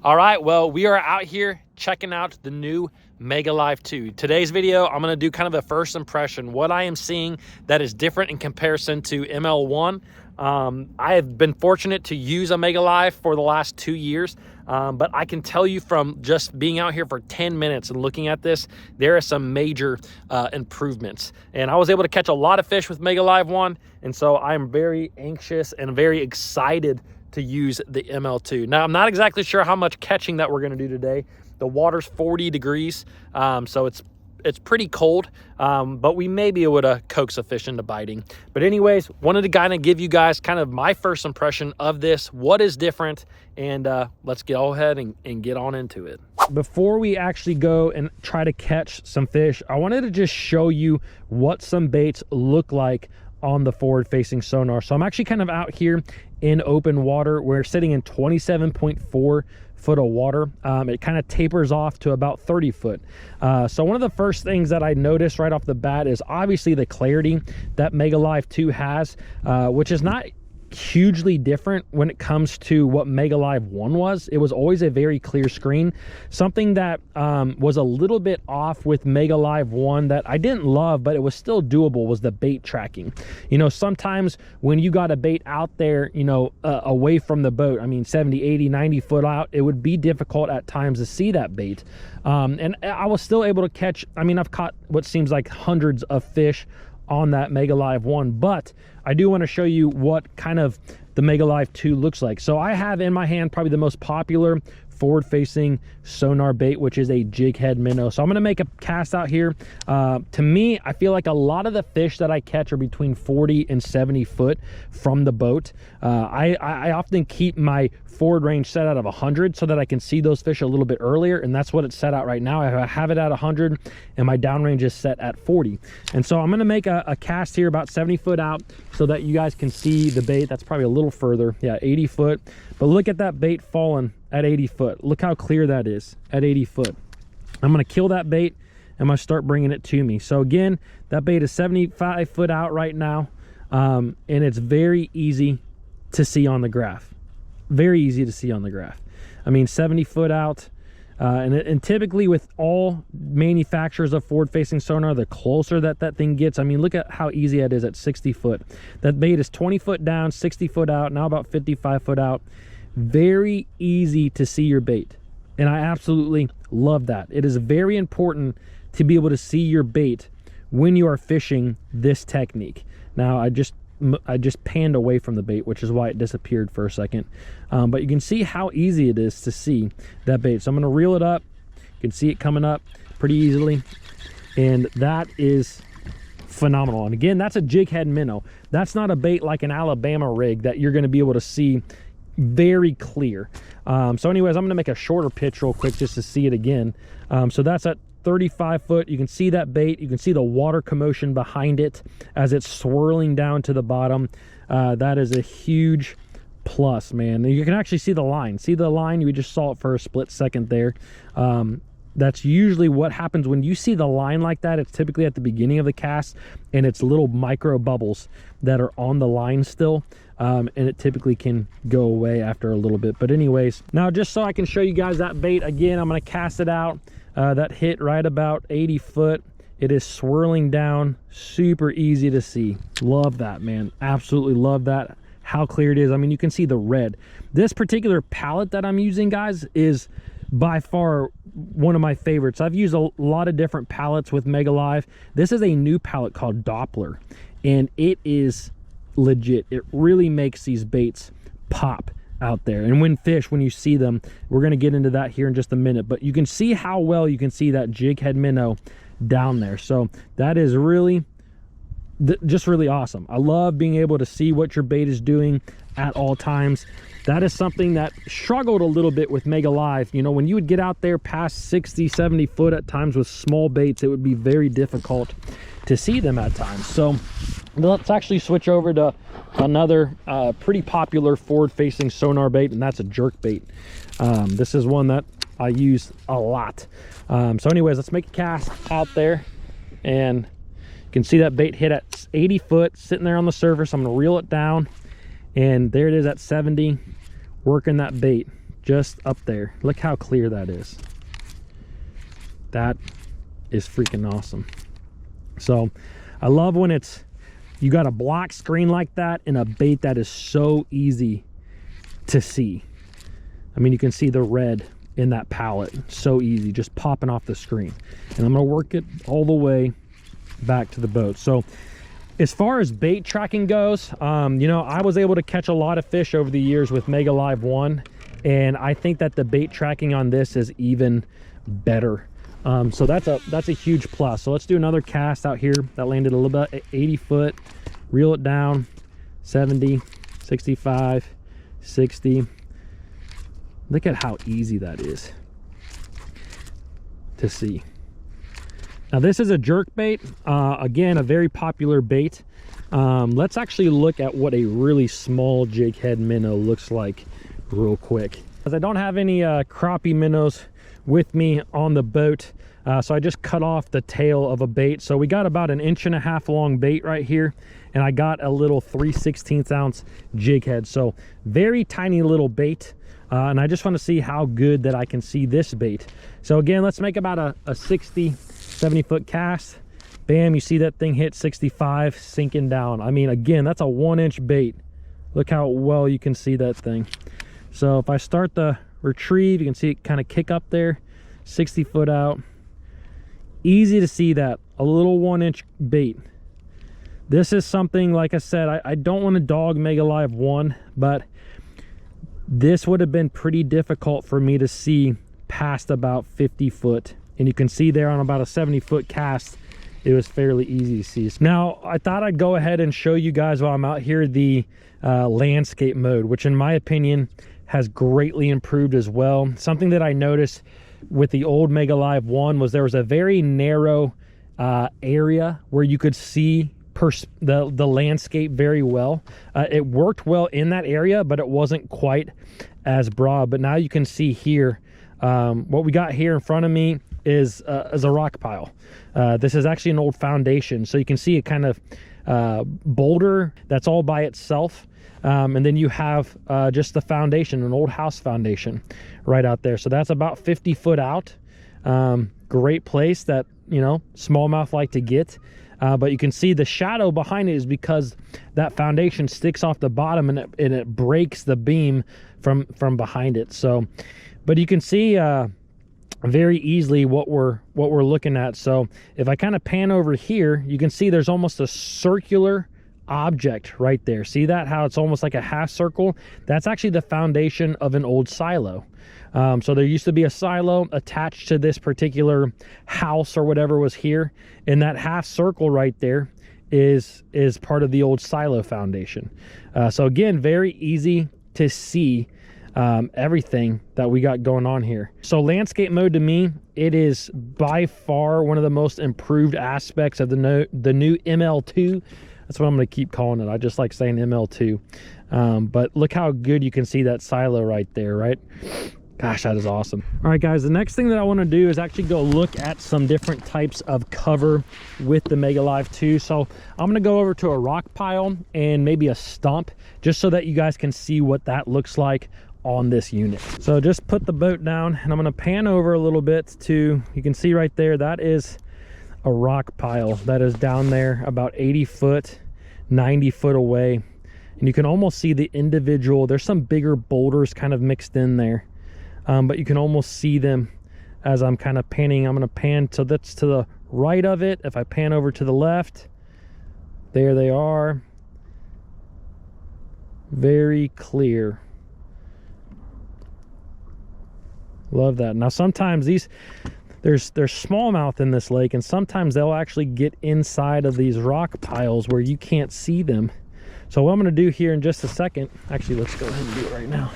All right, well, we are out here checking out the new MegaLive 2. Today's video, I'm gonna do kind of a first impression, what I am seeing that is different in comparison to ML1. I have been fortunate to use a MegaLive for the last 2 years, but I can tell you from just being out here for 10 minutes and looking at this, there are some major improvements. And I was able to catch a lot of fish with MegaLive 1, and so I'm very anxious and very excited to use the ML2. Now, I'm not exactly sure how much catching that we're gonna do today. The water's 40 degrees, so it's pretty cold, but we may be able to coax a fish into biting. But anyways, wanted to kind of give you guys kind of my first impression of this, what is different, and let's go ahead and get on into it. Before we actually go and try to catch some fish, I wanted to just show you what some baits look like on the forward-facing sonar. So I'm actually kind of out here in open water. We're sitting in 27.4 foot of water. It kind of tapers off to about 30 foot. So one of the first things that I noticed right off the bat is obviously the clarity that MegaLive 2 has, which is not hugely different when it comes to what MegaLive 1 was. It was always a very clear screen. Something that was a little bit off with MegaLive 1 that I didn't love, but it was still doable, was the bait tracking. You know, sometimes when you got a bait out there, you know, away from the boat, I mean 70, 80, 90 foot out, it would be difficult at times to see that bait. And I was still able to catch, I mean, I've caught what seems like hundreds of fish on that MegaLive 1, but I do want to show you what kind of the MegaLive 2 looks like. So I have in my hand probably the most popular forward-facing sonar bait, which is a jig head minnow. So I'm going to make a cast out here. To me, I feel like a lot of the fish that I catch are between 40 and 70 foot from the boat. I often keep my forward range set out of 100 so that I can see those fish a little bit earlier, and that's what it's set out right now. I have it at 100 and my down range is set at 40. And so I'm going to make a cast here about 70 foot out so that you guys can see the bait. That's probably a little further, yeah, 80 foot. But look at that bait falling at 80 foot. Look how clear that is at 80 foot. I'm going to kill that bait. I'm going to start bringing it to me. So again, that bait is 75 foot out right now, and it's very easy to see on the graph. Very easy to see on the graph. I mean, 70 foot out, and typically with all manufacturers of forward-facing sonar, the closer that thing gets, I mean, look at how easy it is at 60 foot. That bait is 20 foot down, 60 foot out, now about 55 foot out. Very easy to see your bait, and I absolutely love that. It is very important to be able to see your bait when you are fishing this technique. Now, I just panned away from the bait, which is why it disappeared for a second, but you can see how easy it is to see that bait. So I'm going to reel it up. You can see it coming up pretty easily, and that is phenomenal. And again, that's a jig head minnow. That's not a bait like an Alabama rig that you're going to be able to see very clear. So anyways, I'm going to make a shorter pitch real quick just to see it again. So that's at 35 foot. You can see that bait. You can see the water commotion behind it as it's swirling down to the bottom. That is a huge plus, man. You can actually see the line. See the line? You just saw it for a split second there. That's usually what happens when you see the line like that. It's typically at the beginning of the cast, and it's little micro bubbles that are on the line still. And it typically can go away after a little bit. But anyways, now just so I can show you guys that bait again, I'm going to cast it out. That hit right about 80 foot. It is swirling down, super easy to see. Love that, man. Absolutely love that. How clear it is. I mean, you can see the red. This particular palette that I'm using, guys, is by far one of my favorites. I've used a lot of different palettes with MegaLive. This is a new palette called Doppler, and it is legit. It really makes these baits pop out there. And when you see them, we're going to get into that here in just a minute, but you can see how well you can see that jig head minnow down there. So that is really just really awesome. I love being able to see what your bait is doing at all times. That is something that struggled a little bit with MegaLive. You know, when you would get out there past 60, 70 foot at times with small baits, it would be very difficult to see them at times. So let's actually switch over to another pretty popular forward-facing sonar bait, and that's a jerk bait. This is one that I use a lot. So anyways, let's make a cast out there, and you can see that bait hit at 80 foot sitting there on the surface. I'm going to reel it down, and there it is at 70, working that bait. just up there. Look how clear that is. That is freaking awesome. So I love when you got a black screen like that and a bait that is so easy to see. I mean, you can see the red in that palette, so easy, just popping off the screen. And I'm gonna work it all the way back to the boat. So as far as bait tracking goes, you know, I was able to catch a lot of fish over the years with MegaLive 1, and I think that the bait tracking on this is even better. So that's a huge plus. So let's do another cast out here that landed a little bit, 80 foot, reel it down, 70, 65, 60. Look at how easy that is to see. Now this is a jerk bait, again, a very popular bait. Let's actually look at what a really small jig head minnow looks like real quick. As I don't have any crappie minnows with me on the boat, so I just cut off the tail of a bait. So we got about 1.5 inch long bait right here, and I got a little 3/16 ounce jig head. So very tiny little bait. And I just want to see how good that I can see this bait. So again, let's make about a 60, 70 foot cast. Bam, you see that thing hit 65, sinking down. I mean, again, that's a 1-inch bait. Look how well you can see that thing. So if I start the retrieve, you can see it kind of kick up there, 60 foot out. Easy to see that, a little 1-inch bait. This is something, like I said, I don't want to dog MegaLive 1, but this would have been pretty difficult for me to see past about 50 foot. And you can see there on about a 70 foot cast, it was fairly easy to see. Now, I thought I'd go ahead and show you guys while I'm out here the landscape mode, which in my opinion has greatly improved as well. Something that I noticed with the old MegaLive 1 was there was a very narrow area where you could see the landscape very well. It worked well in that area, but it wasn't quite as broad. But now you can see here, what we got here in front of me is a rock pile. This is actually an old foundation, so you can see a kind of boulder that's all by itself, and then you have just the foundation, an old house foundation right out there. So that's about 50 foot out. Great place that, you know, smallmouth like to get. But you can see the shadow behind it is because that foundation sticks off the bottom, and it breaks the beam from behind it. So, but you can see very easily what we're looking at. So if I kind of pan over here, you can see there's almost a circular object right there. See that, how it's almost like a half circle? That's actually the foundation of an old silo. So there used to be a silo attached to this particular house or whatever was here, and that half circle right there is part of the old silo foundation. So again, very easy to see everything that we got going on here. So landscape mode, to me, it is by far one of the most improved aspects of the new ML2. That's what I'm going to keep calling it. I just like saying ML2. But look how good you can see that silo right there, right? Gosh, that is awesome. All right, guys, the next thing that I want to do is actually go look at some different types of cover with the MegaLive 2. So I'm going to go over to a rock pile and maybe a stump, just so that you guys can see what that looks like on this unit. So just put the boat down, and I'm going to pan over a little bit to, you can see right there, that is a rock pile that is down there about 80 foot, 90 foot away. And you can almost see the individual, there's some bigger boulders kind of mixed in there. But you can almost see them as I'm kind of panning. I'm going to pan, so that's to the right of it. If I pan over to the left, there they are. Very clear. Love that. Now sometimes there's smallmouth in this lake, and sometimes they'll actually get inside of these rock piles where you can't see them. So what I'm going to do here in just a second, actually let's go ahead and do it right now.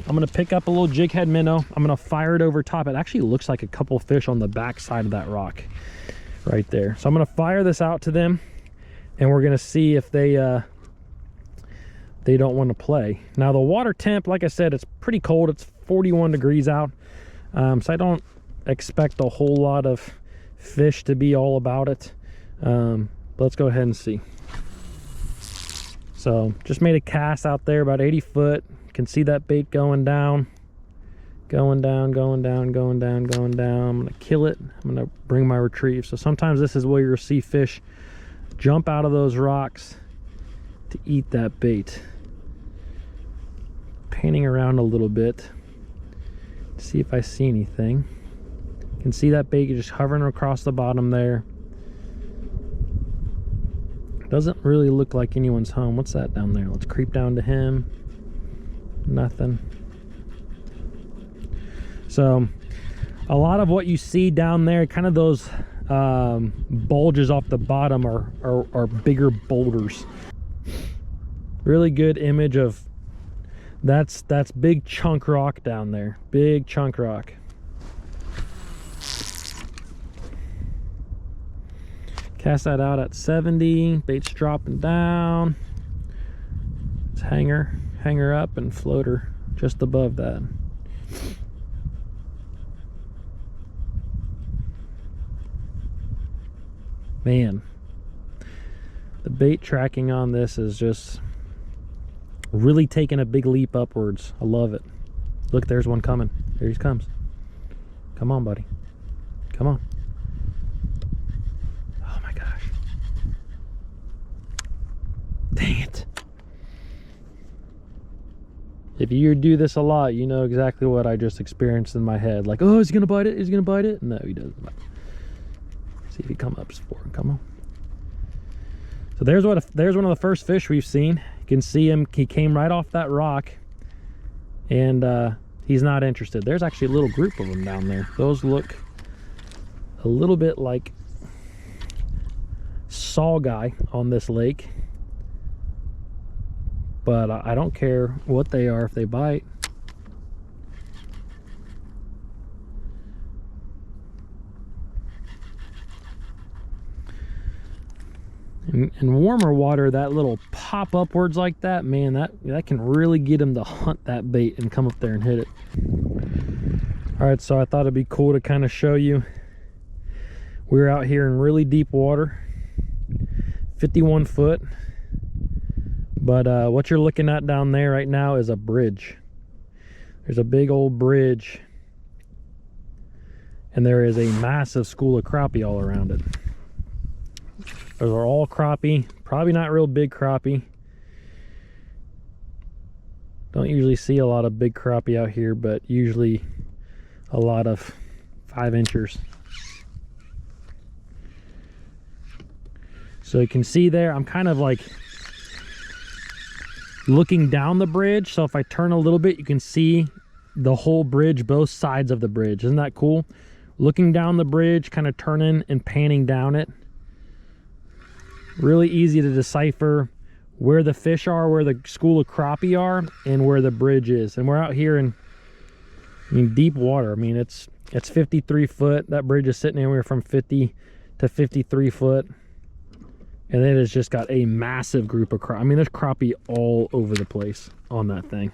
I'm going to pick up a little jig head minnow. I'm going to fire it over top. It actually looks like a couple fish on the back side of that rock right there. So I'm going to fire this out to them, and we're going to see if they don't want to play. Now the water temp, like I said, it's pretty cold. It's 41 degrees out. So I don't expect a whole lot of fish to be all about it. Let's go ahead and see. So just made a cast out there about 80 foot. You can see that bait going down. Going down, going down, going down, going down. I'm gonna kill it. I'm gonna bring my retrieve. So sometimes this is where you'll see fish jump out of those rocks to eat that bait. Panning around a little bit to see if I see anything. You can see that bait just hovering across the bottom there. Doesn't really look like anyone's home. What's that down there? Let's creep down to him. Nothing. So a lot of what you see down there, kind of those bulges off the bottom are bigger boulders. Really good image of that's big chunk rock down there. Big chunk rock. Cast that out at 70. Bait's dropping down. It's hanger up, and floater just above that. Man, the bait tracking on this is just really taking a big leap upwards. I love it. Look, there's one coming. Here he comes. Come on, buddy. Come on. Oh my gosh. Dang it. If you do this a lot, you know exactly what I just experienced in my head. Like, oh, is he gonna bite it? Is he gonna bite it? No, he doesn't bite it. See if he comes up for him. Come on. So there's one of the first fish we've seen. You can see him. He came right off that rock, and he's not interested. There's actually a little group of them down there. Those look a little bit like saw guy on this lake, but I don't care what they are if they bite. In warmer water, that little pop upwards like that, man, that can really get him to hunt that bait and come up there and hit it. All right, so I thought it'd be cool to kind of show you. We're out here in really deep water, 51 foot. But what you're looking at down there right now is a bridge. There's a big old bridge, and there is a massive school of crappie all around it. Those are all crappie, probably not real big crappie. Don't usually see a lot of big crappie out here, but usually a lot of 5-inchers. So you can see there, I'm kind of like looking down the bridge. So if I turn a little bit, you can see the whole bridge, both sides of the bridge. Isn't that cool? Looking down the bridge, kind of turning and panning down it. Really easy to decipher where the fish are, where the school of crappie are, and where the bridge is. And we're out here in, deep water. I mean, it's 53 foot. That bridge is sitting anywhere from 50 to 53 foot. And it has just got a massive group of crappie. I mean, there's crappie all over the place on that thing.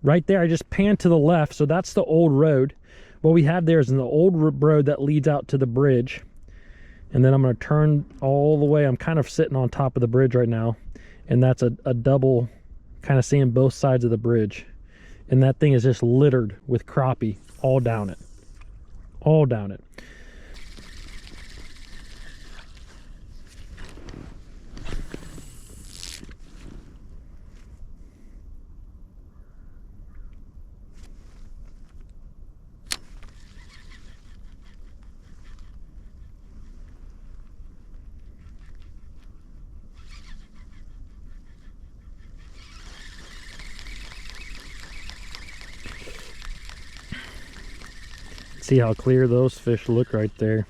Right there, I just panned to the left. So that's the old road. What we have there is an old road that leads out to the bridge. And then I'm going to turn all the way. I'm kind of sitting on top of the bridge right now. And that's a double, kind of seeing both sides of the bridge. And that thing is just littered with crappie all down it. All down it. See how clear those fish look right there.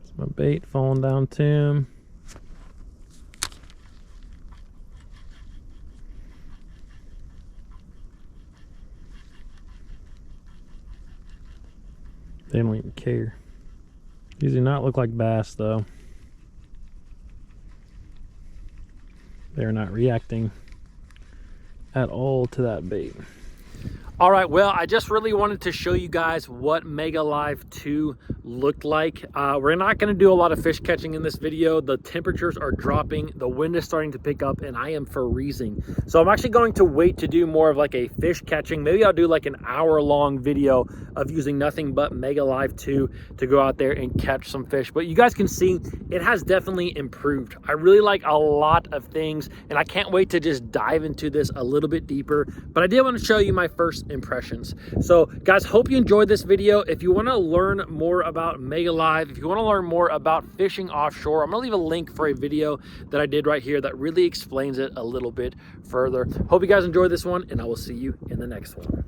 It's my bait falling down to him. They don't even care. These do not look like bass though. They're not reacting at all to that bait. All right, well, I just really wanted to show you guys what MegaLive 2 looked like. We're not gonna do a lot of fish catching in this video. The temperatures are dropping, the wind is starting to pick up, and I am freezing. So I'm actually going to wait to do more of like a fish catching. Maybe I'll do like an hour-long video of using nothing but MegaLive 2 to go out there and catch some fish. But you guys can see it has definitely improved. I really like a lot of things, and I can't wait to just dive into this a little bit deeper. But I did want to show you my first impressions. So guys, hope you enjoyed this video. If you want to learn more about MegaLive, if you want to learn more about fishing offshore, I'm gonna leave a link for a video that I did right here that really explains it a little bit further. Hope you guys enjoyed this one, and I will see you in the next one.